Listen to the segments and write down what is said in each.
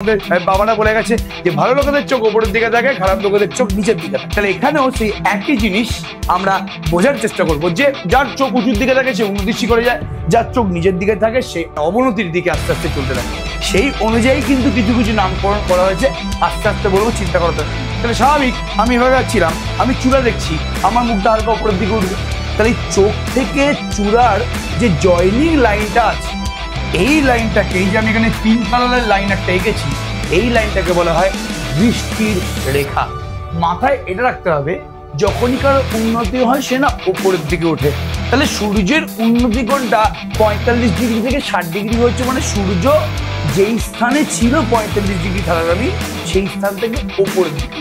বাবারা বলে গেছে যে ভালো লোকেদের চোখ উপরের দিকে থাকে, খারাপ লোকেদের চোখ নিচের দিকে থাকে। তাহলে এখানেও সেই একই জিনিস আমরা বোঝার চেষ্টা করব যে যার চোখ উঁচুর দিকে থাকে সে উন্নতি করে যায়, যার চোখ নিচের দিকে থাকে সে অবনতির দিকে আস্তে আস্তে চলতে থাকে। সেই অনুযায়ী কিন্তু কিছু কিছু নামকরণ করা হয়েছে। আস্তে আস্তে বলবো, চিন্তা করতে হবে। তাহলে স্বাভাবিক আমি এভাবে যাচ্ছিলাম, আমি চূড়া দেখছি, আমার মুখটা হালকা উপরের দিকে উঠবে। তাহলে চোখ থেকে চূড়ার যে জয়নিং লাইনটা আছে, এই লাইনটাকে, এই যে আমি এখানে পিঙ্ক কালারের লাইন একটা এঁকেছি, এই লাইনটাকে বলা হয় দৃষ্টির রেখা। মাথায় এটা রাখতে হবে, যখনই কারো উন্নতি হয় সে না উপরের দিকে ওঠে। তাহলে সূর্যের উন্নতিকোণটা 45 ডিগ্রি থেকে 60 ডিগ্রি হচ্ছে, মানে সূর্য যেই স্থানে ছিল 45 ডিগ্রি থাকাকালীন সেই স্থান থেকে উপরের দিকে।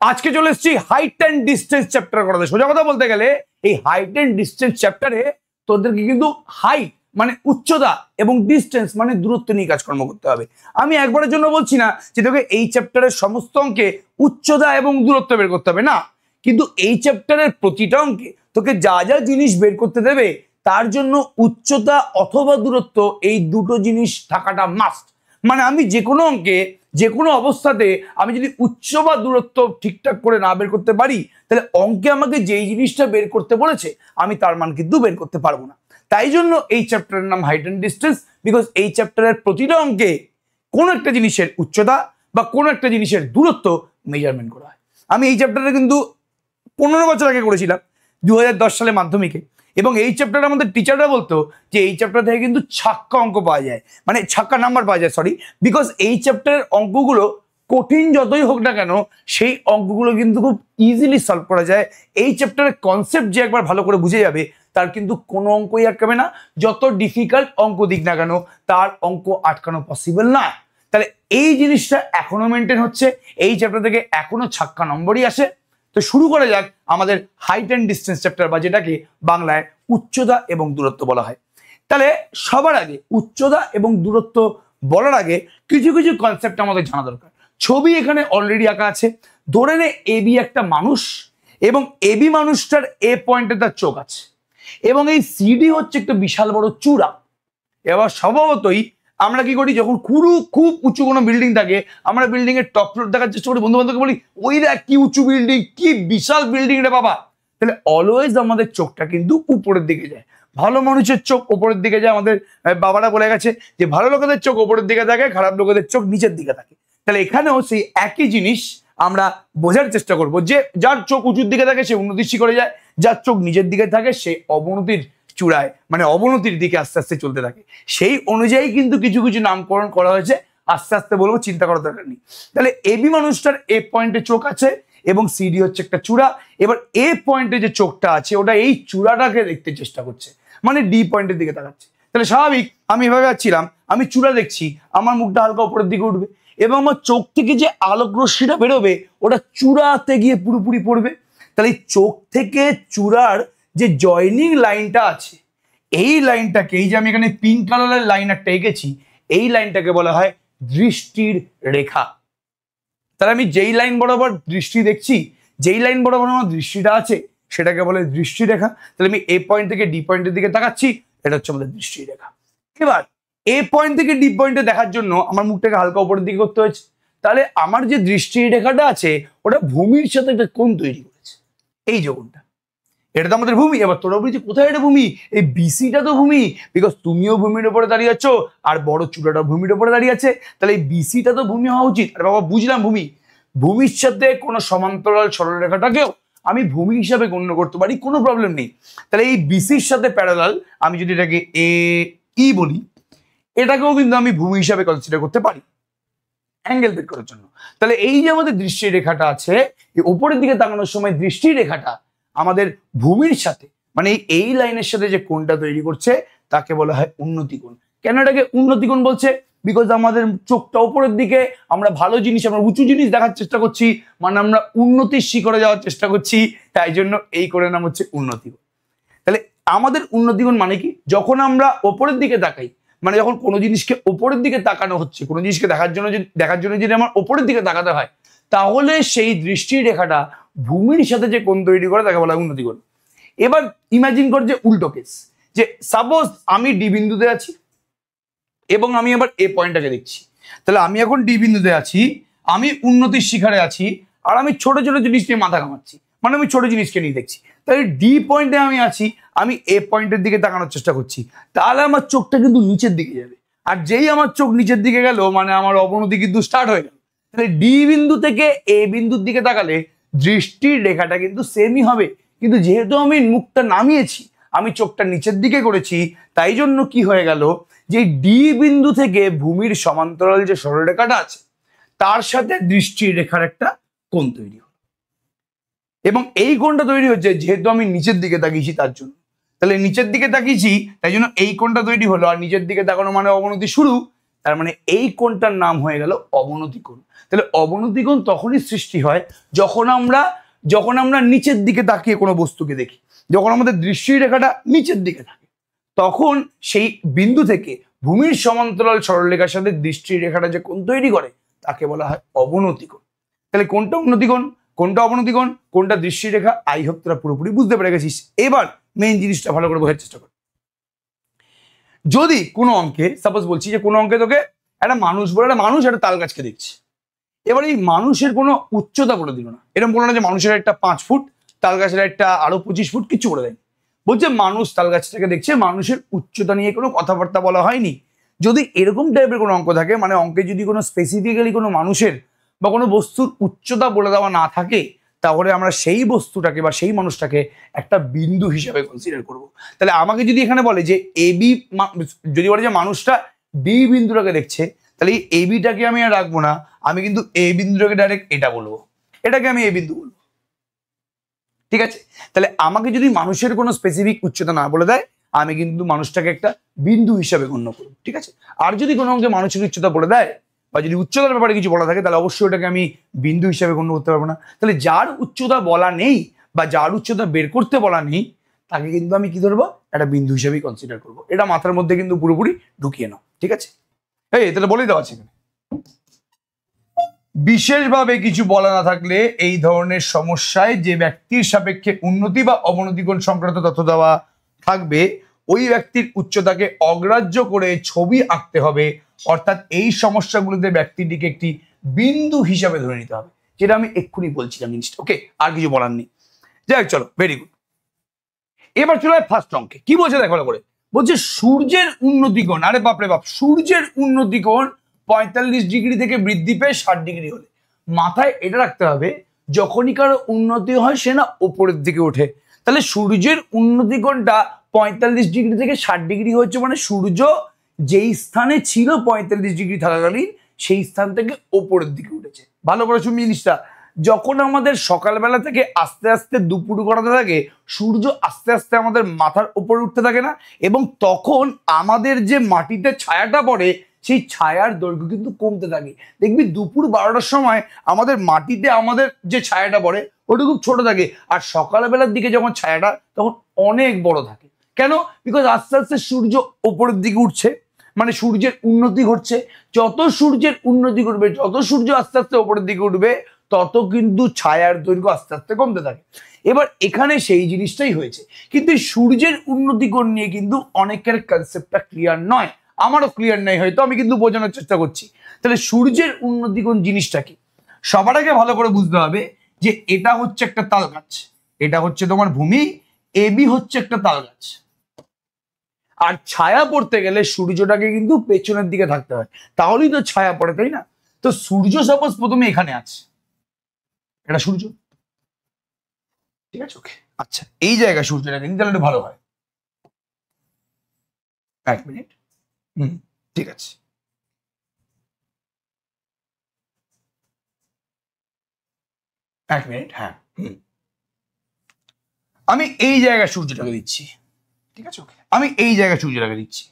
আজকে চলে এসেছি হাইট অ্যান্ড ডিস্টেন্স চ্যাপ্টার করাতে। সোজা কথা বলতে গেলে এই হাইট অ্যান্ড ডিস্টেন্স চ্যাপ্টারে তোদেরকে কিন্তু হাইট মানে উচ্চতা এবং ডিস্টেন্স মানে দূরত্ব নিয়ে কাজকর্ম করতে হবে। আমি একবারের জন্য বলছি না যে তোকে এই চ্যাপ্টারের সমস্ত অঙ্কে উচ্চতা এবং দূরত্ব বের করতে হবে, না, কিন্তু এই চ্যাপ্টারের প্রতিটা অঙ্কে তোকে যা যা জিনিস বের করতে দেবে তার জন্য উচ্চতা অথবা দূরত্ব এই দুটো জিনিস থাকাটা মাস্ট। মানে আমি যে কোনো অঙ্কে যে কোনো অবস্থাতে আমি যদি উচ্চ বা দূরত্ব ঠিকঠাক করে না বের করতে পারি, তাহলে অঙ্কে আমাকে যেই জিনিসটা বের করতে বলেছে আমি তার মান কিন্তু বের করতে পারবো না। তাই জন্য এই চ্যাপ্টারের নাম হাইট অ্যান্ড ডিস্টেন্স, বিকজ এই চ্যাপ্টারের প্রতিটা অঙ্কে কোনো একটা জিনিসের উচ্চতা বা কোনো একটা জিনিসের দূরত্ব মেজারমেন্ট করা হয়। আমি এই চ্যাপ্টারে কিন্তু 15 বছর আগে করেছিলাম, 2010 সালে মাধ্যমিকে, এবং এই চ্যাপ্টারে আমাদের টিচাররা বলতো যে এই চ্যাপ্টার থেকে কিন্তু ছাক্কা অঙ্ক পাওয়া যায়, মানে ছাক্কা নাম্বার পাওয়া যায়, সরি, বিকজ এই চ্যাপ্টারের অঙ্কগুলো কঠিন যতই হোক না কেন সেই অঙ্কগুলো কিন্তু খুব ইজিলি সলভ করা যায়। এই চ্যাপ্টারের কনসেপ্ট যে একবার ভালো করে বুঝে যাবে তার কিন্তু কোনো অঙ্কই আটকাবে না, যত ডিফিকাল্ট অঙ্ক দিক না কেন তার অঙ্ক আটকানো পসিবল না। তাহলে এই জিনিসটা এখনো মেনটেন হচ্ছে, এই চ্যাপ্টার থেকে এখনো ছাক্কা নম্বরই আসে। তো শুরু করা যাক আমাদের হাইট অ্যান্ড ডিস্টেন্স চ্যাপ্টার, বা যেটাকে বাংলায় উচ্চতা এবং দূরত্ব বলা হয়। তাহলে সবার আগে উচ্চতা এবং দূরত্ব বলার আগে কিছু কিছু কনসেপ্ট আমাদের জানা দরকার। ছবি এখানে অলরেডি আঁকা আছে। ধরে নে এবি একটা মানুষ, এবং এবি মানুষটার এ পয়েন্টে তার চোখ আছে, এবং এই সিডি হচ্ছে একটা বিশাল বড় চূড়া। এবার স্বভাবতই আমরা কি করি, যখন খুব উঁচু কোনো বিল্ডিং থাকে আমরা বিল্ডিং এর টপ ফ্লোর দেখার চেষ্টা করি, বন্ধু বান্ধবকে বলি ওই দেখ কি উঁচু বিল্ডিং, কি বিশাল বিল্ডিং রে বাবা। তাহলে অলওয়েজ আমাদের চোখটা কিন্তু উপরের দিকে যায়, ভালো মানুষের চোখ উপরের দিকে যায়। আমাদের বাবারা বলে গেছে যে ভালো লোকেদের চোখ উপরের দিকে থাকে, খারাপ লোকেদের চোখ নিচের দিকে থাকে। তাহলে এখানেও সেই একই জিনিস আমরা বোঝার চেষ্টা করব যে যার চোখ উঁচুর দিকে থাকে সে উন্নতি করে যায়, যার চোখ নিচের দিকে থাকে সে অবনতির চূড়ায় মানে অবনতির দিকে আস্তে আস্তে চলতে থাকে। সেই অনুযায়ী কিন্তু কিছু কিছু নামকরণ করা হয়েছে। আস্তে আস্তে বলবো, চিন্তা করার দরকার নেই। তাহলে এবি মানুষটার এ পয়েন্টে চোখ আছে এবং সিডি হচ্ছে একটা চূড়া। এবার এ পয়েন্টে যে চোখটা আছে ওটা এই চূড়াটাকে দেখতে চেষ্টা করছে, মানে ডি পয়েন্টের দিকে তাকাচ্ছে। তাহলে স্বাভাবিক আমি এভাবে যাচ্ছিলাম, আমি চূড়া দেখছি, আমার মুখটা হালকা উপরের দিকে উঠবে, এবং আমার চোখ থেকে যে আলোক রশ্মিটা বেরোবে ওটা চূড়াতে গিয়ে পুরোপুরি পড়বে। তাহলে চোখ থেকে চূড়ার যে জয়নিং লাইনটা আছে, এই লাইনটাকে, এই যে আমি এখানে পিঙ্ক কালারের লাইন একটা এঁকেছি, এই লাইনটাকে বলা হয় দৃষ্টির রেখা। তাহলে আমি যেই লাইন বরাবর দৃষ্টি দেখছি, যেই লাইন বরাবর আমার দৃষ্টিটা আছে সেটাকে বলে দৃষ্টি রেখা। তাহলে আমি এ পয়েন্ট থেকে ডি পয়েন্টের দিকে তাকাচ্ছি, এটা হচ্ছে আমাদের দৃষ্টি রেখা। এবার এ পয়েন্ট থেকে ডি পয়েন্টে দেখার জন্য আমার মুখটাকে হালকা উপরের দিকে করতে হয়েছে। তাহলে আমার যে দৃষ্টি রেখাটা আছে ওটা ভূমির সাথে একটা কোণ তৈরি করেছে, এই যে কোণটা, এটা তো আমাদের ভূমি। এবার তোরা বলছি কোথায় এটা ভূমি, এই বিসিটা তো ভূমি, বিকজ তুমিও ভূমির উপরে দাঁড়িয়ে আছো আর বড় চূড়াটা ভূমির উপরে দাঁড়িয়ে আছে, তাহলে এই বিসিটা তো ভূমি হওয়া উচিত। আর বাবা বুঝলাম ভূমি, ভূমির সাথে কোনো সমান্তরাল সরলরেখাটাকেও আমি ভূমি হিসাবে গণ্য করতে পারি, কোনো প্রবলেম নেই। তাহলে এই বিসির সাথে প্যারালাল আমি যদি এটাকে এ ই বলি, এটাকেও কিন্তু আমি ভূমি হিসাবে কনসিডার করতে পারি অ্যাঙ্গেল বের করার জন্য। তাহলে এই যে আমাদের দৃষ্টির রেখাটা আছে, এই উপরের দিকে তাকানোর সময় দৃষ্টির রেখাটা আমাদের ভূমির সাথে মানে এই লাইনের সাথে যে কোণটা তৈরি করছে তাকে বলা হয় উন্নতি কোণ। কেন এটাকে উন্নতি কোণ বলছে, বিকজ আমাদের চোখটা উপরের দিকে, আমরা ভালো জিনিস, আমরা উঁচু জিনিস দেখার চেষ্টা করছি, মানে আমরা উন্নতির শিখরে যাওয়ার চেষ্টা করছি, তাই জন্য এই কোণের নাম হচ্ছে উন্নতি কোণ। তাহলে আমাদের উন্নতি কোণ মানে কি, যখন আমরা ওপরের দিকে তাকাই, মানে যখন কোনো জিনিসকে ওপরের দিকে তাকানো হচ্ছে, কোনো জিনিসকে দেখার জন্য যদি আমার ওপরের দিকে তাকাতে হয়, তাহলে সেই দৃষ্টি রেখাটা ভূমির সাথে যে কোণ তৈরি করে তাকে বলা হয় উন্নতি কোণ। এবার ইমাজিন কর যে উল্টো কেস, যে সাপোজ আমি ডি বিন্দুতে আছি এবং আমি আবার এ পয়েন্টটাকে দেখছি, তাহলে আমি এখন ডি বিন্দুতে আছি, আমি উন্নতির শিখরে আছি, আর আমি ছোট ছোট জিনিস নিয়ে মাথা ঘামাচ্ছি, মানে আমি ছোট জিনিসকে নিয়ে দেখছি। তাহলে ডি পয়েন্টে আমি আছি, আমি এ পয়েন্টের দিকে তাকানোর চেষ্টা করছি, তাহলে আমার চোখটা কিন্তু নিচের দিকে যাবে। আর যেই আমার চোখ নিচের দিকে গেল মানে আমার অবনতি কিন্তু স্টার্ট হয়ে গেল। তাহলে ডি বিন্দু থেকে এ বিন্দুর দিকে তাকালে দৃষ্টির রেখাটা কিন্তু সেমই হবে, কিন্তু যেহেতু আমি মুখটা নামিয়েছি, আমি চোখটা নিচের দিকে করেছি, তাই জন্য কি হয়ে গেল, যে ডি বিন্দু থেকে ভূমির সমান্তরাল যে সরলরেখাটা আছে তার সাথে দৃষ্টির রেখার একটা কোণ তৈরি হলো। এবং এই কোণটা তৈরি হচ্ছে যেহেতু আমি নিচের দিকে তাকিয়েছি তার জন্য। তাহলে নিচের দিকে তাকিয়েছি তাই জন্য এই কোণটা তৈরি হলো, আর নিচের দিকে তাকানো মানে অবনতি শুরু, তার মানে এই কোণটার নাম হয়ে গেল অবনতি কোণ। তাহলে অবনতি কোণ তখনই সৃষ্টি হয় যখন আমরা নিচের দিকে তাকিয়ে কোনো বস্তুকে দেখি, যখন আমাদের দৃষ্টির রেখাটা নিচের দিকে থাকে, তখন সেই বিন্দু থেকে ভূমির সমান্তরাল সরলরেখার সাথে দৃষ্টির রেখাটা যে কোণ তৈরি করে তাকে বলা হয় অবনতি কোণ। তাহলে কোনটা উন্নতি কোণ, কোনটা অবনতি কোণ, কোনটা দৃষ্টির রেখা, আই হোপ তোরা পুরোপুরি বুঝতে পেরে গেছিস। এবার মেইন জিনিসটা ভালো করে বোঝার চেষ্টা কর। যদি কোনো অঙ্কে সাপোজ বলছি যে কোনো অঙ্কে তোকে একটা মানুষ একটা তাল গাছকে দেখছে, এবার এই মানুষের কোনো উচ্চতা বলে দিল না, এরকম বলো না যে মানুষের একটা 5 ফুট, তাল গাছের একটা আরো 25 ফুট, কিচ্ছু বলে দেয়নি। বলছে মানুষ তাল গাছটাকে দেখছে, মানুষের উচ্চতা নিয়ে কোনো কথাবার্তা বলা হয়নি। যদি এরকম টাইপের কোনো অঙ্ক থাকে, মানে অঙ্কে যদি কোনো স্পেসিফিক্যালি কোনো মানুষের বা কোনো বস্তুর উচ্চতা বলে দেওয়া না থাকে, তাহলে আমরা সেই বস্তুটাকে বা সেই মানুষটাকে একটা বিন্দু হিসাবে কনসিডার করব। তাহলে আমাকে যদি এখানে বলে যে এবি, যদি বলে যে মানুষটা বি বিন্দুটাকে দেখছে, তাহলে এই এ বিটাকে আমি আর রাখবো না, আমি কিন্তু এ বিন্দুটাকে ডাইরেক্ট এটা বলবো, এটাকে আমি এ বিন্দু বলবো। ঠিক আছে, তাহলে আমাকে যদি মানুষের কোনো স্পেসিফিক উচ্চতা না বলে দেয়, আমি কিন্তু মানুষটাকে একটা বিন্দু হিসাবে গণ্য করবো। ঠিক আছে, আর যদি কোনো অঙ্কে মানুষের উচ্চতা বলে দেয় বা যদি উচ্চতার ব্যাপারে কিছু বলা থাকে, তাহলে অবশ্যই ওটাকে আমি বিন্দু হিসাবে গণ্য করতে পারবো না। তাহলে যার উচ্চতা বলা নেই বা যার উচ্চতা বের করতে বলা নেই, তাকে কিন্তু আমি কি ধরবো, একটা বিন্দু হিসাবেই কনসিডার করবো। এটা মাথার মধ্যে কিন্তু পুরোপুরি ঢুকিয়ে নাও। ঠিক আছে, এই তাহলে বলেই দেওয়া আছে এখানে, বিশেষভাবে কিছু বলা না থাকলে এই ধরনের সমস্যায় যে ব্যক্তির সাপেক্ষে উন্নতি বা অবনতি কোণ সংক্রান্ত তথ্য দেওয়া থাকবে, ওই ব্যক্তির উচ্চতাকে অগ্রাহ্য করে ছবি আঁকতে হবে, অর্থাৎ এই সমস্যাগুলোতে ব্যক্তিটিকে একটি বিন্দু হিসাবে ধরে নিতে হবে, যেটা আমি এক্ষুনি বলছিলাম জিনিসটা। ওকে, আর কিছু বলার নেই। যাই হোক, চলো, ভেরি গুড। এবার চলে ফার্স্ট অঙ্কে কি বলছে দেখো ভালো করে। বলছে সূর্যের উন্নতি কোণ, আরে বাপরে বাপ, সূর্যের উন্নতি কোণ 45 ডিগ্রি থেকে বৃদ্ধি পেয়ে 60 ডিগ্রি হলে, মাথায় এটা রাখতে হবে যখনই কারো উন্নতি হয় সে না ওপরের দিকে ওঠে। তাহলে সূর্যের উন্নতি কোণটা 45 ডিগ্রি থেকে 60 ডিগ্রি হচ্ছে, মানে সূর্য যেই স্থানে ছিল 45 ডিগ্রি থাকাকালীন সেই স্থান থেকে ওপরের দিকে উঠেছে। ভালো করে শুনবি জিনিসটা, যখন আমাদের সকালবেলা থেকে আস্তে আস্তে দুপুর গড়াতে থাকে, সূর্য আস্তে আস্তে আমাদের মাথার উপরে উঠতে থাকে না, এবং তখন আমাদের যে মাটিতে ছায়াটা পড়ে সেই ছায়ার দৈর্ঘ্য কিন্তু কমতে থাকে। দেখবি দুপুর 12টার সময় আমাদের মাটিতে আমাদের যে ছায়াটা পড়ে ওটা খুব ছোট থাকে, আর সকালবেলার দিকে যখন ছায়াটা তখন অনেক বড় থাকে। কেন? বিকজ আস্তে আস্তে সূর্য ওপরের দিকে উঠছে, মানে সূর্যের উন্নতি ঘটছে। যত সূর্যের উন্নতি ঘটবে, যত সূর্য আস্তে আস্তে ওপরের দিকে উঠবে, তত কিন্তু ছায়ার দৈর্ঘ্য আস্তে আস্তে কমতে থাকে। এবার এখানে সেই জিনিসটাই হয়েছে, কিন্তু সূর্যের উন্নতি কোণ নিয়ে কিন্তু অনেকের কনসেপ্টটা ক্লিয়ার নয়, আমারও ক্লিয়ার নাই, হয়তো আমি কিন্তু বোঝানোর চেষ্টা করছি। তাহলে সূর্যের উন্নতি কোণ জিনিসটা কি সবার আগে ভালো করে বুঝতে হবে, যে এটা হচ্ছে একটা তাল গাছ, এটা হচ্ছে তোমার ভূমি, এবি হচ্ছে একটা তাল গাছ, আর ছায়া পড়তে গেলে সূর্যটাকে কিন্তু পেছনের দিকে থাকতে হয়, তাহলেই তো ছায়া পড়ে, তাই না? তো সূর্য সাপোজ প্রথমে এখানে আছে, এটা সূর্য, ঠিক আছে, ওকে। আচ্ছা, এই জায়গায় সূর্যটাকে নিতে তাহলে ভালো হয়। এক মিনিট, ঠিক আছে, এক মিনিট, হ্যাঁ, আমি এই জায়গায় সূর্যটাকে দিচ্ছি, ঠিক আছে, ওকে, আমি এই জায়গায় সূর্যটাকে দিচ্ছি,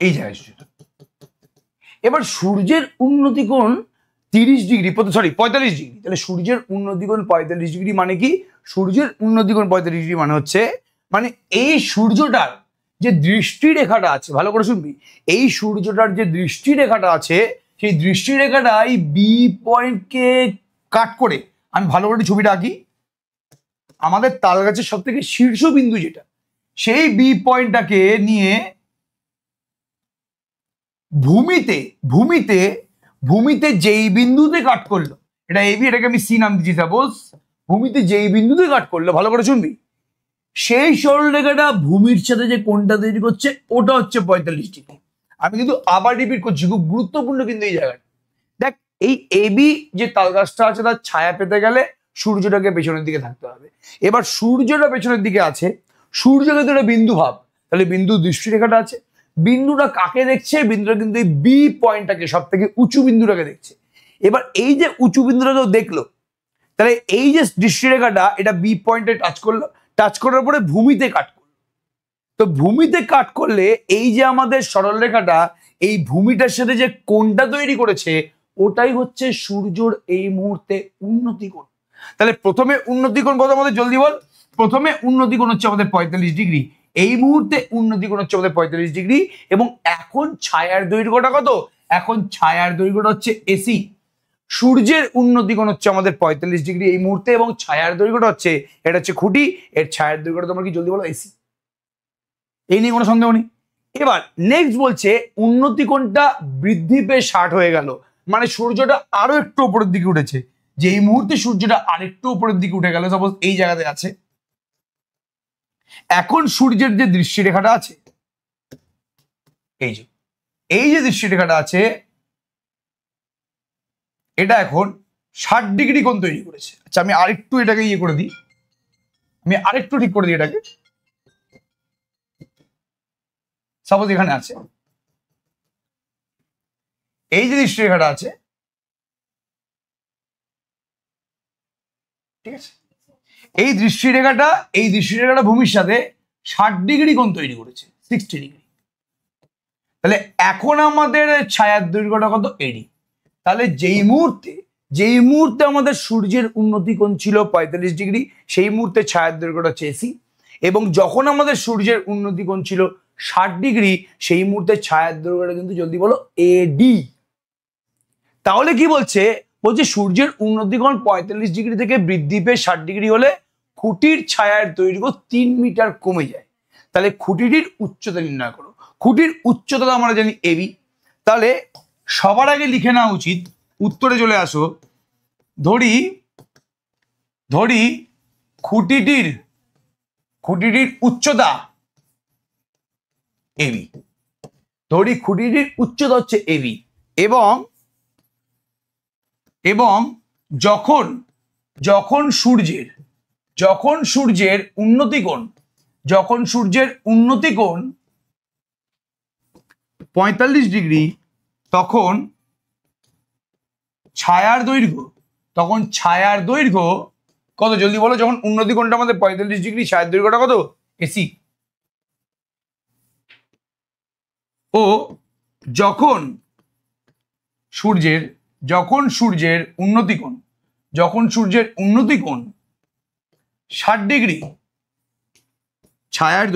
এই জায়গায় সূর্যটা। এবার সূর্যের উন্নতি কোণ 30 ডিগ্রি, সরি 45 ডিগ্রি। তাহলে সূর্যের উন্নতি কোণ 45 ডিগ্রি মানে কি? সূর্যের উন্নতি কোণ 45 ডিগ্রি মানে হচ্ছে, মানে এই সূর্যটার যে দৃষ্টি রেখাটা আছে, ভালো করে শুনবি, এই সূর্যটার যে দৃষ্টি রেখাটা আছে সেই দৃষ্টিরেখাটা এই বি পয়েন্টকে কাট করে, আমি ভালো করে ছবিটা আঁকি, আমাদের তাল গাছের সব থেকে শীর্ষবিন্দু যেটা, সেই বি পয়েন্টটাকে নিয়ে ভূমিতে ভূমিতে ভূমিতে যেই বিন্দুতে কাট করলো, এটা এবি, এটাকে আমি সি নাম দিচ্ছি সাপোজ, ভূমিতে যেই বিন্দুতে কাট করলো, ভালো করে শুনবি, সেই সরলরেখাটা ভূমির সাথে যে কোণটা তৈরি করছে ওটা হচ্ছে 45 ডিগ্রি। আমি কিন্তু আবার রিপিট করছি, খুব গুরুত্বপূর্ণ কিন্তু এই জায়গাটা। দেখ, এই এবি যে তাল গাছটা আছে তার ছায়া পেতে গেলে সূর্যটাকে পেছনের দিকে থাকতে হবে। এবার সূর্যটা পেছনের দিকে আছে, সূর্যকে তো একটা বিন্দু ভাব, তাহলে বিন্দু দৃষ্টিরেখাটা আছে, বিন্দুটা কাকে দেখছে? বিন্দুটা কিন্তু এই বি পয়েন্টটাকে, সব থেকে উঁচু বিন্দুটাকে দেখছে। এবার এই যে উঁচু বিন্দুটাকেও দেখলো, তাহলে এই যে দৃষ্টিরেখাটা এটা বি পয়েন্টে টাচ করলো, টাচ করার পরে ভূমিতে কাট করলো। তো ভূমিতে কাট করলে এই যে আমাদের সরলরেখাটা এই ভূমিটার সাথে যে কোণটা তৈরি করেছে ওটাই হচ্ছে সূর্যর এই মুহূর্তে উন্নতি কোণ। তাহলে প্রথমে উন্নতি কোণ কত আমাদের, জলদি বল। প্রথমে উন্নতি কোণ হচ্ছে আমাদের 45 ডিগ্রি, এই মুহূর্তে উন্নতি কোণ হচ্ছে আমাদের 45 ডিগ্রি। এবং এখন ছায়ার দৈর্ঘ্যটা কত? এখন ছায়ার দৈর্ঘ্যটা হচ্ছে এসি। সূর্যের উন্নতি কোণ হচ্ছে আমাদের 45 ডিগ্রি এই মুহূর্তে, এবং ছায়ার দৈর্ঘ্যটা হচ্ছে, এটা হচ্ছে খুঁটি, এর ছায়ার দৈর্ঘ্যটা তোমরা কি জলদি বলো? এসি। এই নিয়ে কোনো সন্দেহ নেই। এবার নেক্সট বলছে উন্নতি কোণটা বৃদ্ধি পেয়ে 60 হয়ে গেল, মানে সূর্যটা আরো একটু উপরের দিকে উঠেছে। যে এই মুহূর্তে সূর্যটা আরেকটু উপরের দিকে উঠে গেল, সাপোজ এই জায়গাতে আছে, এখন সূর্যের যে দৃষ্টিরেখাটা আছে, এই যে দৃষ্টিরেখাটা আছে, এটা এখন 60 ডিগ্রি কোণ তৈরি করেছে। আচ্ছা, আমি আরেকটু এটাকে ইয়ে করে দিই, আমি আরেকটু ঠিক করে দিই এটাকে। সাপোজ এখানে আছে, এই যে দৃষ্টিরেখাটা আছে, ঠিক আছে, এই দৃষ্টিরেখাটা ভূমির সাথে 60 ডিগ্রি কোণ তৈরি করেছে, 60 ডিগ্রি। তাহলে এখন আমাদের ছায়ার দৈর্ঘ্যটা কত? এডি। তাহলে যেই মুহূর্তে আমাদের সূর্যের উন্নতি কোণ ছিল 45 ডিগ্রি, সেই মুহূর্তে ছায়ার দৈর্ঘ্যটা হচ্ছে এসি। এবং যখন আমাদের সূর্যের উন্নতি কোণ ছিল 60 ডিগ্রি, সেই মুহূর্তে ছায়ার দৈর্ঘ্যটা কিন্তু জলদি বলো এডি। তাহলে কি বলছে? বলছে সূর্যের উন্নতি কোণ 45 ডিগ্রি থেকে বৃদ্ধি পেয়ে 60 ডিগ্রি হলে খুঁটির ছায়ার দৈর্ঘ্য 3 মিটার কমে যায়। তাহলে খুঁটিটির উচ্চতা নির্ণয় করো। খুঁটির উচ্চতা আমরা জানি এবি। তাহলে সবার আগে লিখে নেওয়া উচিত, উত্তরে চলে আসো, ধরি খুঁটিটির উচ্চতা এবি, ধরি খুঁটিটির উচ্চতা হচ্ছে এবি, এবং যখন সূর্যের উন্নতি কোণ 45 ডিগ্রি, তখন ছায়ার দৈর্ঘ্য কত? জলদি বলো। যখন উন্নতি কোণটা আমাদের 45 ডিগ্রি, ছায়ার দৈর্ঘ্যটা কত? এসি। ও যখন সূর্যের উন্নতি কোণ 60 ডিগ্রি, ছায়ার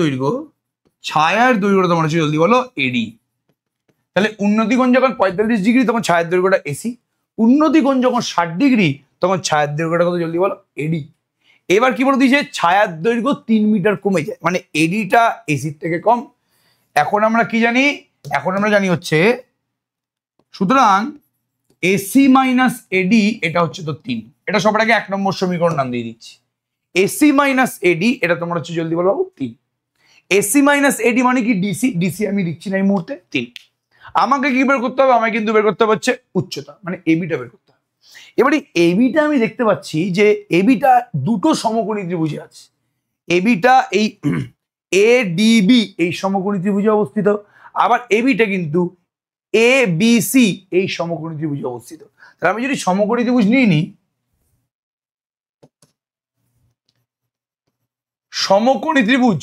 দৈর্ঘ্যটা তোমরা হচ্ছে জলদি বলো এডি। তাহলে উন্নতি কোণ যখন 45 ডিগ্রি তখন ছায়ার দৈর্ঘ্যটা এসি, উন্নতি কোণ যখন 60 ডিগ্রি তখন ছায়ার দৈর্ঘ্যটা কত? জলদি বলো এডি। এবার কি বলে দিয়েছে? ছায়ার দৈর্ঘ্য 3 মিটার কমে যায়, মানে এডিটা এসির থেকে কম। এখন আমরা কি জানি? এখন আমরা জানি হচ্ছে, সুতরাং এসি মাইনাস এডি এটা হচ্ছে তো 3। এটা সবার আগে 1 নম্বর সমীকরণ নাম দিয়ে দিচ্ছি। এসি মাইনাস এডি এটা তোমরা হচ্ছে জলদি বলো 3। এসি মাইনাস এডি মানে কি? ডিসি আমি লিখছি না এই মুহূর্তে, 3। আমাকে কি বের করতে হবে? আমাকে কিন্তু বের করতে হবে হচ্ছে উচ্চতা, মানে এবিটা বের করতে হবে। এবারে এবিটা আমি দেখতে পাচ্ছি যে এবিটা দুটো সমকোণী ত্রিভুজে আছে। এবিটা এই এ ডিবি এই সমকোণী ত্রিভুজে অবস্থিত, আবার এবিটা কিন্তু এ বি সি এই সমকোণী ত্রিভুজে অবস্থিত। তাহলে আমি যদি সমকোণী ত্রিভুজ নিই, সমকোণী ত্রিভুজ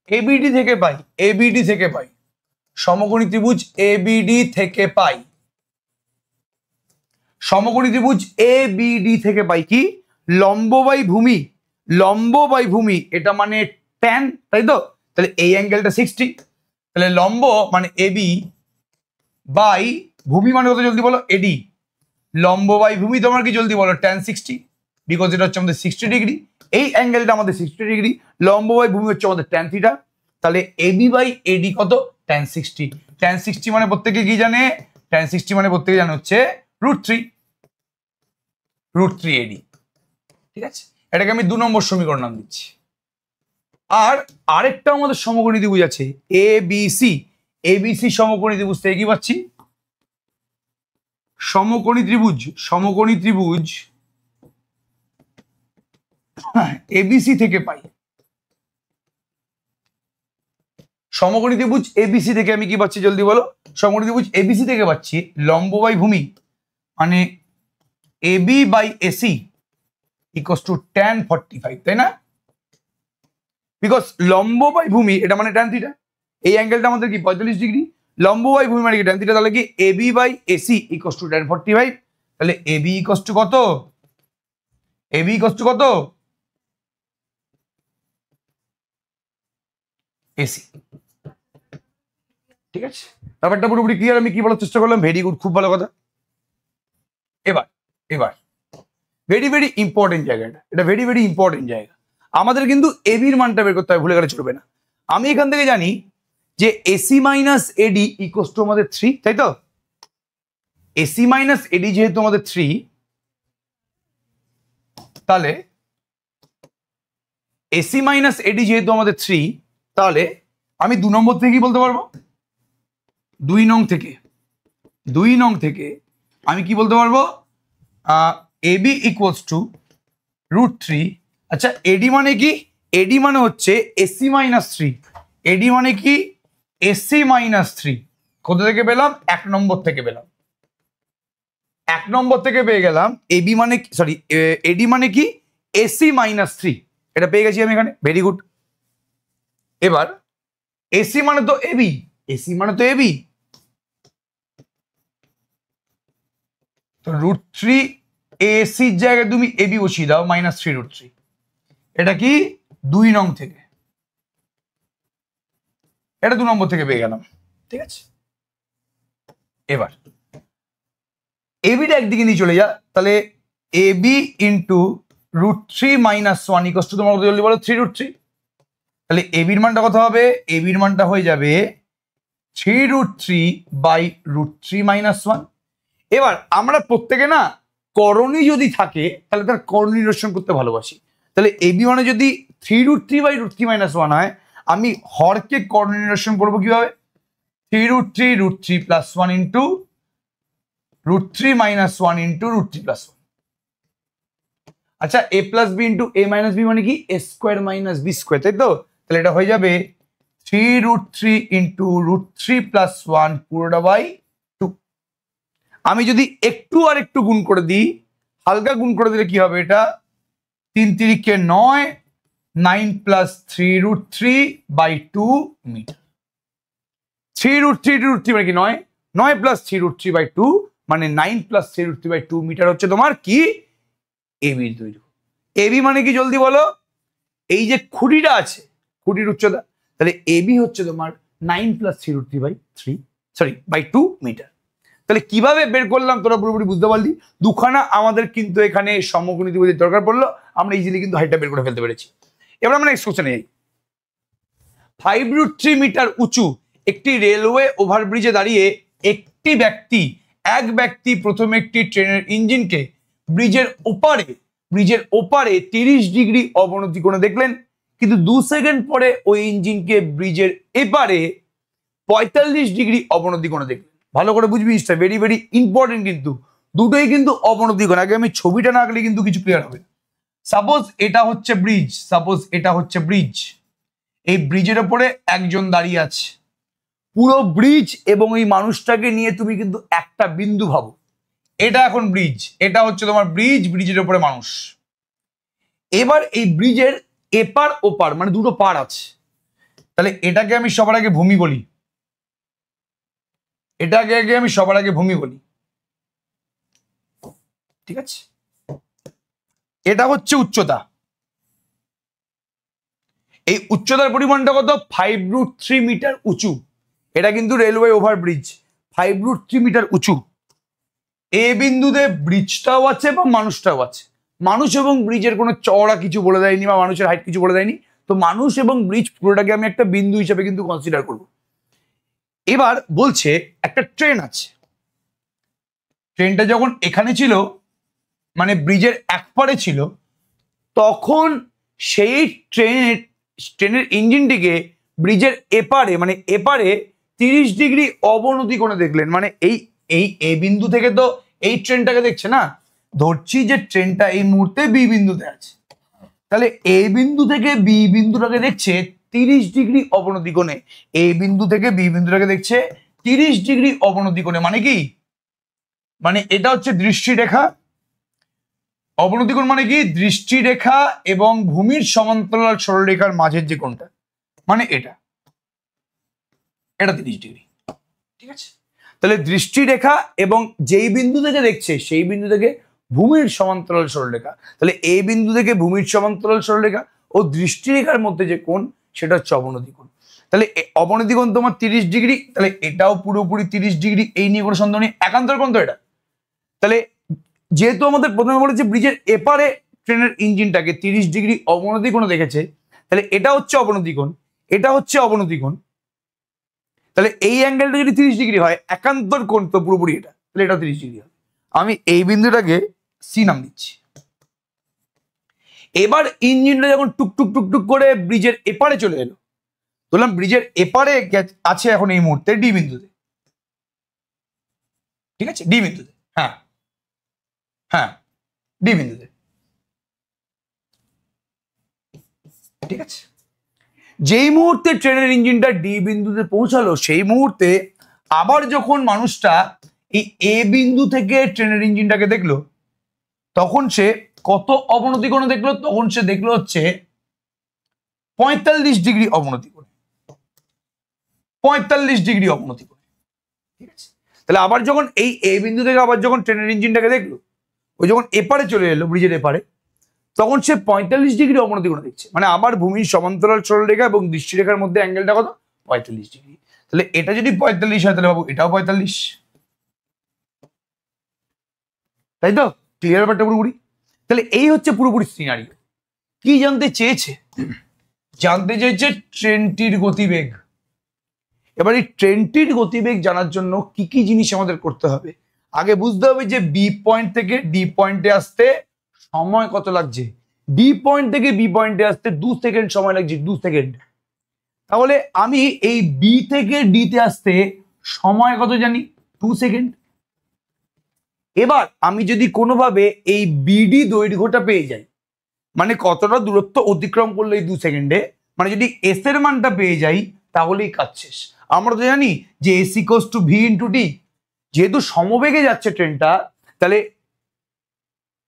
এবিডি থেকে পাই, সমকোণী ত্রিভুজ এবিডি থেকে পাই, সমকোণী ত্রিভুজ এবিডি থেকে পাই কি? লম্ব বাই ভূমি, এটা মানে ট্যান, তাই তো? তাহলে এই অ্যাঙ্গেলটা 60, তাহলে লম্ব মানে এবি বাই ভূমি মানে কত জলদি বলো, এডি, লম্ব বাই ভূমি তোমার কি জলদি বলো, tan 60, বিকজ এটা হচ্ছে আমাদের 60 ডিগ্রি, এই অ্যাঙ্গেলটা আমাদের 60 ডিগ্রি, লম্ব বাই ভূমি হচ্ছে আমাদের tan থিটা, তাহলে এবি বাই এডি কত, tan 60, tan 60 মানে প্রত্যেকে কি জানে, tan 60 মানে প্রত্যেকে জানে হচ্ছে √3 এডি, ঠিক আছে, এটাকে আমি 2 নম্বর সমীকরণ নাম দিচ্ছি। আর আরেকটা আমাদের সমকোণী ত্রিভুজ আছে এবিসি, এবিসি সমকোণী ত্রিভুজ থেকে কি পাচ্ছি, সমকোণী ত্রিভুজ এবিসি থেকে পাই, সমকোণী ত্রিভুজ এবিসি থেকে আমি কি পাচ্ছি জলদি বলো, সমকোণী ত্রিভুজ এবিসি থেকে পাচ্ছি লম্ব বাই ভূমি মানে AB by AC equals to tan 45, তাই না, বিকজ লম্ব বাই ভূমি এটা মানে tan থিটা, এই অ্যাঙ্গেলটা আমাদের কি 45 ডিগ্রি, লম্ব বাই ভূমি মানে কি tan থিটা, তাহলে কি AB by AC equals to tan 45, তাহলে এবি ইকুয়ালস টু কত, এবি ইকুয়ালস টু কত, এসি, ঠিক আছে, ব্যাপারটা পুরোপুরি ক্লিয়ার, আমি কি বলার চেষ্টা করলাম, ভেরি গুড, খুব ভালো কথা। এবার ভেরি ভেরি ইম্পর্টেন্ট জায়গাটা, এটা ভেরি ভেরি ইম্পর্টেন্ট জায়গা, আমাদের কিন্তু এবির মানটা বের করতে হবে, ভুলে গেলে চলবে না। আমি এখান থেকে জানি যে AC minus eddy equals to আমাদের 3, তাই তো, এসি মাইনাস এডি যেহেতু আমাদের 3, তাহলে এসি মাইনাস এডি যেহেতু আমাদের 3, তাহলে আমি 2 নম্বর থেকে কি বলতে পারবো, 2 নং থেকে আমি কি বলতে পারবো, এবি ইকুয়ালস টু √3, আচ্ছা এডি মানে কি, এডি মানে হচ্ছে এসি মাইনাস 3, এডি মানে কি এসি মাইনাস 3, কোথা থেকে পেলাম, 1 নম্বর থেকে পেলাম, 1 নম্বর থেকে পেয়ে গেলাম, এবি মানে সরি এডি মানে কি এসি মাইনাস 3, এটা পেয়ে গেছি আমি এখানে, ভেরি গুড। এবার এসি মানে তো এবি, তো √3 এসির জায়গায় তুমি এবি বসিয়ে দাও, -3√3, এটা কি 2 নং থেকে, এটা 2 নম্বর থেকে পেয়ে গেলাম, ঠিক আছে। এবার এবিটা একদিকে নিয়ে চলে যা, তাহলে এবি ইন্টু √3 - 1 ইকুয়ালস টু তোমার জলদি বলো 3√3, তাহলে এবির মানটা কত হবে, এবির মানটা হয়ে যাবে 3√3 বাই √3 - 1। এবার আমরা প্রত্যেকে না করণী যদি থাকে তাহলে তার করণী নিরসন করতে ভালোবাসি, তাহলে এবি মানে যদি 3√3 বাই √3 - 1 হয়, আমি হরকে করণী নিরসন করবো কিভাবে, 3√3 √3 প্লাস 1 ইন্টু √3 - 1 ইন্টু √3 প্লাস 1, আচ্ছা এ প্লাস বি ইন্টু এ মাইনাস বি মানে কি এ স্কোয়ার মাইনাস বি স্কোয়ার, তাই তো, তাহলে এটা হয়ে যাবে 3√3 ইন্টু √3 প্লাস 1 পুরোটা বাই 2। আমি যদি একটু আর একটু গুণ করে দিই, হালকা গুণ করে দিলে কি হবে, এটা 3 3 9, 9 প্লাস 3√3 বাই 2 মিটার, 3√3 √3 মানে কি 9, 9 প্লাস 3√3 বাই 2 মানে 9 প্লাস 3√3 বাই 2 মিটার হচ্ছে তোমার কি এবির দৈর্ঘ্য। এবি মানে কি জলদি বলো, এই যে খুঁটিটা আছে, খুঁটির উচ্চতা, তাহলে এবি হচ্ছে তোমার 9 প্লাস 3√3 বাই 2 মিটার। তাহলে কিভাবে বের করলাম তোরা পুরোপুরি বুঝতে পারলি, দুখানা আমাদের কিন্তু এখানে সমকোণী ত্রিভুজের দরকার পড়লো, আমরা ইজিলি কিন্তু হাইটটা বের করে ফেলতে পেরেছি। এবার আমরা নেক্সট কোশ্চেনে যাই। 5√3 মিটার উঁচু একটি রেলওয়ে ওভারব্রিজে দাঁড়িয়ে এক ব্যক্তি প্রথমে একটি ট্রেনের ইঞ্জিনকে ব্রিজের ওপারে 30 ডিগ্রি অবনতি করে দেখলেন, কিন্তু 2 সেকেন্ড পরে ওই ইঞ্জিনকে ব্রিজের এপারে 45 ডিগ্রি অবনতি করে দেখলেন। ভালো করে বুঝবি, জিনিসটা ভেরি ভেরি ইম্পর্টেন্ট, কিন্তু দুটোই কিন্তু অবনতি করে, আগে আমি ছবিটা না আঁকলে কিন্তু কিছু ক্লিয়ার হবে। সাপোজ এটা হচ্ছে ব্রিজ, এই ব্রিজের ওপরে একজন দাঁড়িয়ে আছে, পুরো ব্রিজ এবং এই মানুষটাকে নিয়ে তুমি কিন্তু একটা বিন্দু ভাবো, এটা এখন ব্রিজ, এটা হচ্ছে তোমার ব্রিজের উপরে মানুষ। এবার এই ব্রিজের এপার ওপার মানে দুটো পার আছে, তাহলে এটাকে আমি সবার আগে ভূমি বলি, ঠিক আছে, এটা হচ্ছে উচ্চতা, এই উচ্চতার পরিমাণটা কত? 5√3 মিটার উঁচু। এটা কিন্তু রেলওয়ে ওভারব্রিজ, 5√3 মিটার উঁচু। এ বিন্দুতে ব্রিজটাও আছে বা মানুষটাও আছে। মানুষ এবং ব্রিজের কোনো চওড়া কিছু বলে দেয়নি বা মানুষের হাইট কিছু বলে দেয়নি, তো মানুষ এবং ব্রিজ পুরোটাকে আমি একটা বিন্দু হিসেবে কিন্তু কনসিডার করব। এবার বলছে একটা ট্রেন আছে, ট্রেনটা যখন এখানে ছিল মানে ব্রিজের একপারে ছিল, তখন সেই ট্রেনের ইঞ্জিনটিকে ব্রিজের এপারে মানে এপারে 30 ডিগ্রি অবনতি কোণে দেখলেন। মানে এই এই এ বিন্দু থেকে তো এই ট্রেনটাকে দেখছে না, ধরছি যে ট্রেনটা এই মুহূর্তে বি বিন্দুতে আছে, তাহলে এ বিন্দু থেকে বি বিন্দুটাকে দেখছে 30 ডিগ্রি অবনতি কোণে। এ বিন্দু থেকে বি বিন্দুটাকে দেখছে 30 ডিগ্রি অবনতি কোণে। মানে কি? মানে এটা হচ্ছে দৃষ্টিরেখা। অবনতি কোণ মানে কি? দৃষ্টিরেখা এবং ভূমির সমান্তরাল সরলরেখার মাঝের যে কোণটা, মানে এটা 30 ডিগ্রি। ঠিক আছে, তাহলে দৃষ্টিরেখা এবং যেই বিন্দু থেকে দেখছে সেই বিন্দু থেকে ভূমির সমান্তরাল সরলরেখা, তাহলে এই বিন্দু থেকে ভূমির সমান্তরাল সরলরেখা ও দৃষ্টিরেখার মধ্যে যে কোণ সেটা হচ্ছে অবনতি কোণ। তাহলে অবনতি কোণ তোমার 30 ডিগ্রি, তাহলে এটাও পুরোপুরি 30 ডিগ্রি, এই নিয়ে কোনো সন্দেহ নেই, একান্তর কোণ তো এটা। তাহলে যেহেতু আমাদের প্রথমে বলেছে ব্রিজের এপারে ট্রেনের ইঞ্জিনটাকে 30 ডিগ্রি অবনতি কোণ দেখেছে, তাহলে এটা হচ্ছে অবনতি কোণ, এটা হচ্ছে অবনতি কোণ। তাহলে এই অ্যাঙ্গেলটা যদি 30 ডিগ্রি হয়, একান্তর কোণ তো পুরোপুরি এটা, তাহলে এটা 30 ডিগ্রি হবে। আমি এই বিন্দুটাকে সি নাম দিচ্ছি। এবার ইঞ্জিনটা যখন টুকটুক টুকটুক করে ব্রিজের এপারে চলে এলো, বললাম ব্রিজের এপারে আছে এখন এই মুহূর্তে ডি বিন্দুতে। ঠিক আছে, ডি বিন্দুতে, হ্যাঁ হ্যাঁ ডি বিন্দুতে। ঠিক আছে, যেই মুহূর্তে ট্রেনের ইঞ্জিনটা ডি বিন্দুতে পৌঁছালো, সেই মুহূর্তে আবার যখন মানুষটা এই এ বিন্দু থেকে ট্রেনের ইঞ্জিনটাকে দেখলো, তখন সে কত অবনতি কোণে দেখলো? তখন সে দেখলো হচ্ছে 45 ডিগ্রি অবনতি কোণে, 45 ডিগ্রি অবনতি কোণে। ঠিক আছে, তাহলে আবার যখন এই এ বিন্দু থেকে আবার যখন ট্রেনের ইঞ্জিনটাকে দেখলো, ওই যখন এপারে চলে এলো ব্রিজের এপারে, তখন সে 45 ডিগ্রি অবনতি কোণে দেখছে। মানে আবার ভূমির সমান্তরাল সরলরেখা এবং দৃষ্টিরেখার মধ্যে অ্যাঙ্গেলটা কত? 45 ডিগ্রি। তাহলে এটা যদি 45 হয়, তাহলে বাবু এটাও 45। তাই তো? ক্লিয়ার ব্যাপারটা পুরোপুরি? তাহলে এই হচ্ছে পুরোপুরি সিনারিও। কি জানতে চেয়েছে? জানতে চেয়েছে ট্রেনটির গতিবেগ। এবার এই ট্রেনটির গতিবেগ জানার জন্য কি কি জিনিস আমাদের করতে হবে? আগে বুঝতে হবে যে বি পয়েন্ট থেকে ডি পয়েন্টে আসতে সময় কত লাগছে। ডি পয়েন্ট থেকে বি পয়েন্টে আসতে 2 সেকেন্ড সময় লাগছে, 2 সেকেন্ড। তাহলে আমি এই বি থেকে ডিতে আসতে সময় কত জানি? 2 সেকেন্ড। এবার আমি যদি কোনোভাবে এই বিডি দৈর্ঘ্যটা পেয়ে যাই, মানে কতটা দূরত্ব অতিক্রম করলো এই 2 সেকেন্ডে, মানে যদি এস এর মানটা পেয়ে যাই, তাহলেই কাজ শেষ। আমরা তো জানি যে S equals to V into T. যেহেতু সমবেগে যাচ্ছে ট্রেনটা, তাহলে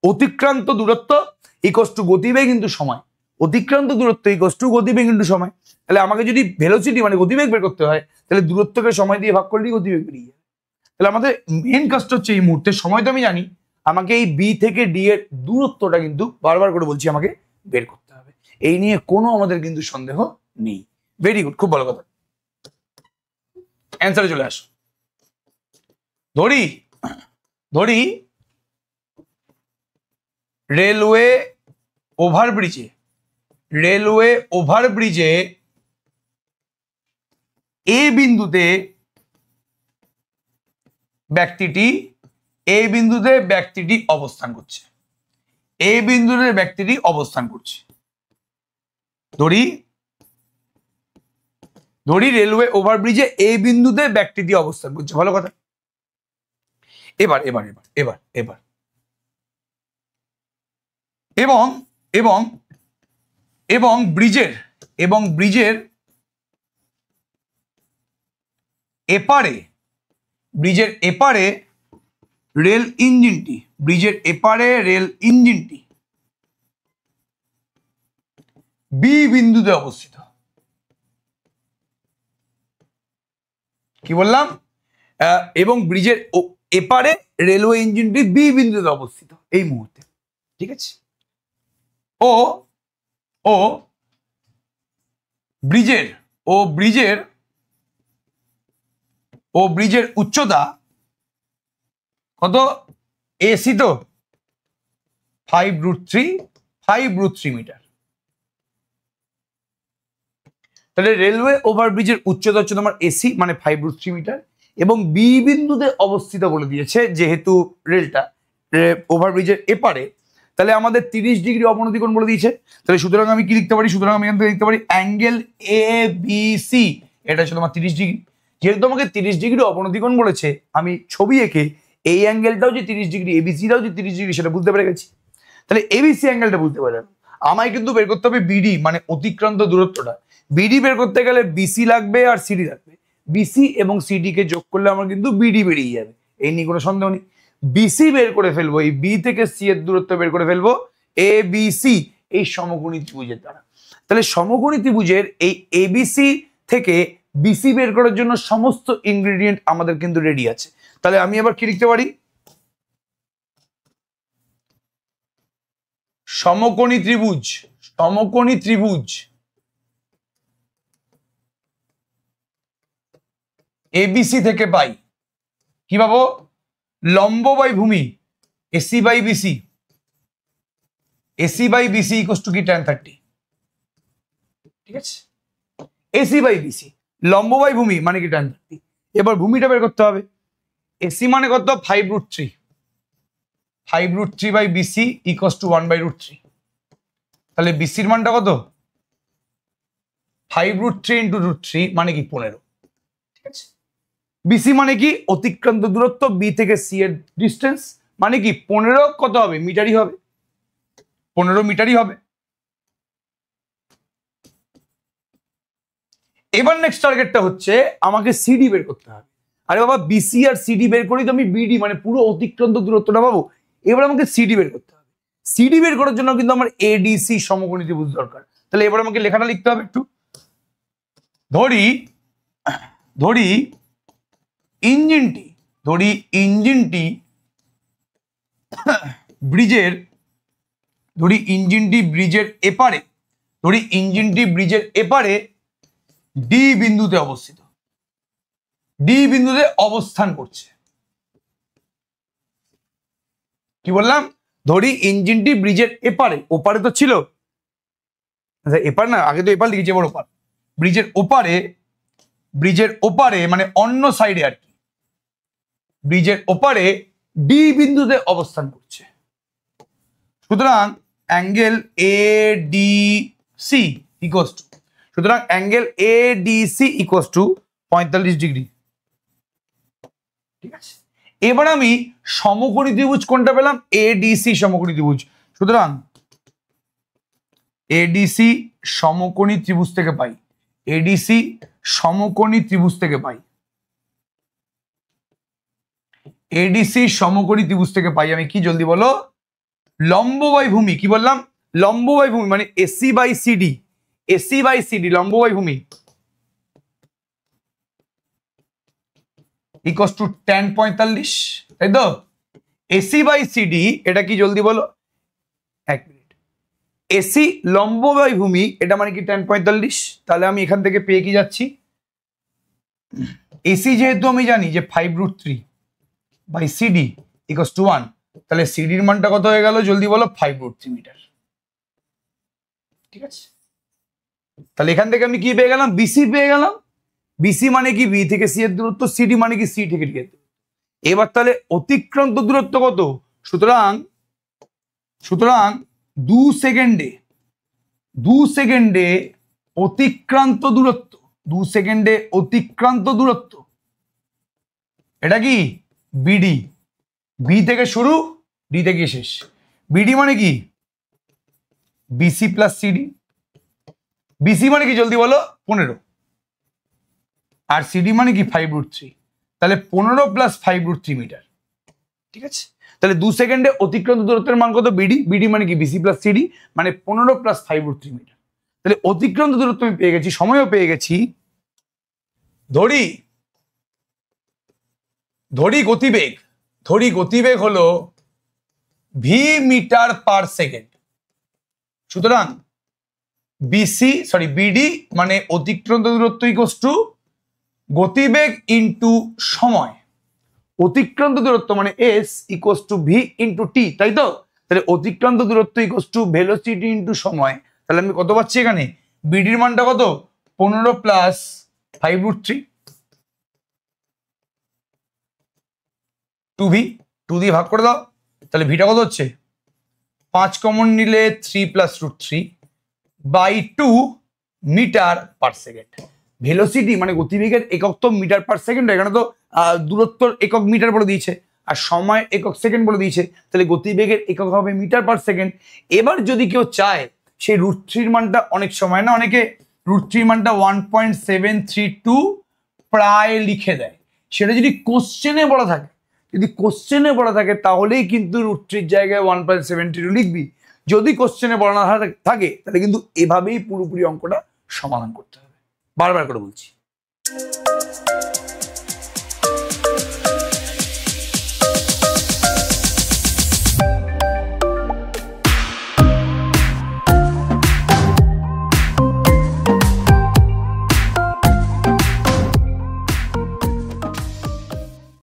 অতিক্রান্ত দূরত্ব ইকুয়ালস টু গতিবেগ ইন্টু সময়, অতিক্রান্ত দূরত্ব ইকুয়ালস টু গতিবেগ ইন্টু সময়। তাহলে আমাকে যদি ভেলোসিটি মানে গতিবেগ বের করতে হয়, তাহলে দূরত্বকে সময় দিয়ে ভাগ করলেই গতিবেগ বেরিয়ে যাবে। তাহলে আমাদের মেন কাজটা হচ্ছে এই মুহূর্তে, সময় তো আমি জানি, আমাকে এই বি থেকে ডি এর দূরত্বটা কিন্তু বারবার করে বলছি আমাকে বের করতে হবে। এই নিয়ে কোনো আমাদের কিন্তু সন্দেহ নেই। ভেরি গুড, খুব ভালো কথা। অ্যান্সারে চলে আসো। ধরি ধরি রেলওয়ে ওভারব্রিজে এ বিন্দুতে ব্যক্তিটি অবস্থান করছে। এ বিন্দুতে ব্যক্তিটি অবস্থান করছে। ধরি রেলওয়ে ওভারব্রিজে এ বিন্দুতে ব্যক্তিটি অবস্থান করছে। ভালো কথা। এবার এবার এবার এবার এবার এবং এবং এবং ব্রিজের এপারে রেল ইঞ্জিনটি বি বিন্দুতে অবস্থিত। কি বললাম? এবং ব্রিজের এপারে রেলওয়ে ইঞ্জিনটি বি বিন্দুতে অবস্থিত এই মুহূর্তে। ঠিক আছে, ও ব্রিজের ব্রিজের উচ্চতা কত? এসি তো 5√3 মিটার। তাহলে রেলওয়ে ওভারব্রিজের উচ্চতা হচ্ছে তোমার এসি মানে 5√3 মিটার এবং বি বিন্দুতে অবস্থিত বলে দিয়েছে। যেহেতু রেলটা ওভারব্রিজের এপারে, তাহলে আমাদের 30 ডিগ্রি অবনতি কোণ বলে দিয়েছে। তাহলে সুতরাং আমি কি লিখতে পারি? সুতরাং আমি এখান থেকে লিখতে পারি অ্যাঙ্গেল এ বি সি, এটা হচ্ছে তোমার 30 ডিগ্রি। যেহেতু তোমাকে 30 ডিগ্রি অবনতি কোণ বলেছে, আমি ছবি এঁকে এই অ্যাঙ্গেলটাও যে 30 ডিগ্রি, এবিসিটাও যে 30 ডিগ্রি সেটা বুঝতে পেরে গেছি। তাহলে এবিসি অ্যাঙ্গেলটা বুঝতে পারলাম। আমায় কিন্তু বের করতে হবে বিডি মানে অতিক্রান্ত দূরত্বটা। বিডি বের করতে গেলে বিসি লাগবে আর সিডি লাগবে। বিসি এবং সিডি কে যোগ করলে আমার কিন্তু বিডি বেরিয়ে যাবে, এই নিয়ে কোনো সন্দেহ নেই। বিসি বের করে ফেলবো, এই বি থেকে সি এর দূরত্ব বের করে ফেলবো এ বি সি এই সমকোণী ত্রিভুজের দ্বারা। তাহলে সমকোণী ত্রিভুজের এই এবিসি থেকে বিসি বের করার জন্য সমস্ত ইনগ্রেডিয়েন্ট আমাদের কিন্তু রেডি আছে। তাহলে আমি আবার কি লিখতে পারি? সমকোণী ত্রিভুজ এবিসি থেকে পাই কি পাবো? লম্ব বাই ভূমি AC by BC equals to কি tan 30। ঠিক আছে, এসি বাই বিসি লম্ব বাই ভূমি মানে কি tan 30। এবার ভূমিটা বের করতে হবে। এসি মানে কত? 5√3 বাই বিসি ইকুয়ালস টু 1/√3। তাহলে বিসির মানটা কত? 5√3 ইন্টু √3 মানে কি 15। ঠিক আছে, বিসি মানে কি? অতিক্রান্ত দূরত্ব বি থেকে সি এর ডিস্টেন্স মানে কি 15 কত হবে? মিটারই হবে, 15 মিটারই হবে। এবার নেক্সট টার্গেটটা হচ্ছে আমাকে সিডি বের করতে হবে। আরে বাবা, বিসি আর সিডি বের করি তো আমি বিডি মানে পুরো অতিক্রান্ত দূরত্বটা পাবো। এবার আমাকে সিডি বের করতে হবে। সিডি বের করার জন্য কিন্তু আমার এডিসি সমকোণী ত্রিভুজ দরকার। তাহলে এবার আমাকে লেখাটা লিখতে হবে একটু। ধরি ইঞ্জিনটি ব্রিজের এপারে ডি বিন্দুতে অবস্থান করছে। কি বললাম? ধরি ইঞ্জিনটি ব্রিজের এপারে, ওপারে তো ছিল, আচ্ছা এপার না, আগে তো এপার লিখেছি, এবার ওপার। ব্রিজের ওপারে মানে অন্য সাইডে আর কি, ব্রিজের ওপারে ডি বিন্দুতে অবস্থান করছে। সুতরাং angle A D C equals to, সুতরাং angle A D C equals to 45 degree. ঠিক আছে, এবার আমি সমকোণী ত্রিভুজ কোনটা পেলাম? এডিসি সমকোণী ত্রিভুজ। সুতরাং এডিসি সমকোণী ত্রিভুজ থেকে পাই, আমি কি জলদি বলো? লম্ব বাই ভূমি। কি বললাম? লম্ব বাই ভূমি মানে এসি বাই সিডি লম্ব বাই ভূমি ইকুয়ালস টু tan 45, তাই তো? এসি বাই সিডি এটা কি জলদি বলো? এক মিনিট। এসি লম্ব বাই ভূমি এটা মানে কি tan 45। তাহলে আমি এখান থেকে পেয়ে কি যাচ্ছি? এসি যেহেতু আমি জানি যে 5√3 বাই সিডি ইকুয়ালস টু 1, তাহলে সিডির মানটা কত হয়ে গেল জলদি বলো? 5√3 মিটার। ঠিক আছে, তাহলে এখান থেকে আমি কি পেয়ে গেলাম? বিসি পেয়ে গেলাম। বিসি মানে কি? বি থেকে সি এর দূরত্ব। সিডি মানে কি? সি থেকে ডি এর দূরত্ব। এবার তাহলে অতিক্রান্ত দূরত্ব কত? সুতরাং 2 সেকেন্ডে অতিক্রান্ত দূরত্ব, এটা কি? বিডি। বি থেকে শুরু, ডি থেকে শেষ। বিডি মানে কি? BC plus CD. বিসি মানে কি জলদি বলো? 15, আর সিডি মানে কি? 5√3। তাহলে 15 প্লাস 5√3 মিটার। ঠিক আছে, তাহলে 2 সেকেন্ডে অতিক্রান্ত দূরত্বের মান কত? বিডি মানে কি? বিসি প্লাস সিডি মানে 15 প্লাস 5√3 মিটার। তাহলে অতিক্রান্ত দূরত্ব আমি পেয়ে গেছি, সময়ও পেয়ে গেছি। ধরি গতিবেগ হলো ভি মিটার পার সেকেন্ড। সুতরাং বিডি মানে অতিক্রান্ত দূরত্ব ইকুয়ালস টু গতিবেগ ইন্টু সময়। অতিক্রান্ত দূরত্ব মানে S equals to V into T, তাই তো? তাহলে অতিক্রান্ত দূরত্ব ইকুয়ালস টু ভেলোসিটি ইন্টু সময়। তাহলে আমি কত পাচ্ছি এখানে? বিডির মানটা কত? 15 প্লাস 5√3 2v, 2 দিয়ে ভাগ করে দাও। তাহলে ভিটা কত হচ্ছে? 5 কমন নিলে 3 plus √3 by 2 metre per second. Velocity মানে গতিবেগের একক তো মিটার পার সেকেন্ড, এখানে তো দূরত্বর একক মিটার বলে দিয়েছে আর সময়ের একক সেকেন্ড বলে দিয়েছে, তাহলে গতিবেগের একক হবে মিটার পার সেকেন্ড। এবার যদি কেউ চায় সেই √3 মানটা, অনেক সময় না অনেকে √3 মানটা 1.732 প্রায় লিখে দেয়, সেটা যদি কোশ্চেনে বলা থাকে, যদি কোশ্চেনে বলা থাকে তাহলেই কিন্তু √3 জায়গায় 1.72 লিখবি। যদি কোশ্চেনে বলা না থাকে তাহলে কিন্তু এভাবেই পুরোপুরি অঙ্কটা সমাধান করতে হবে। বারবার করে বলছি।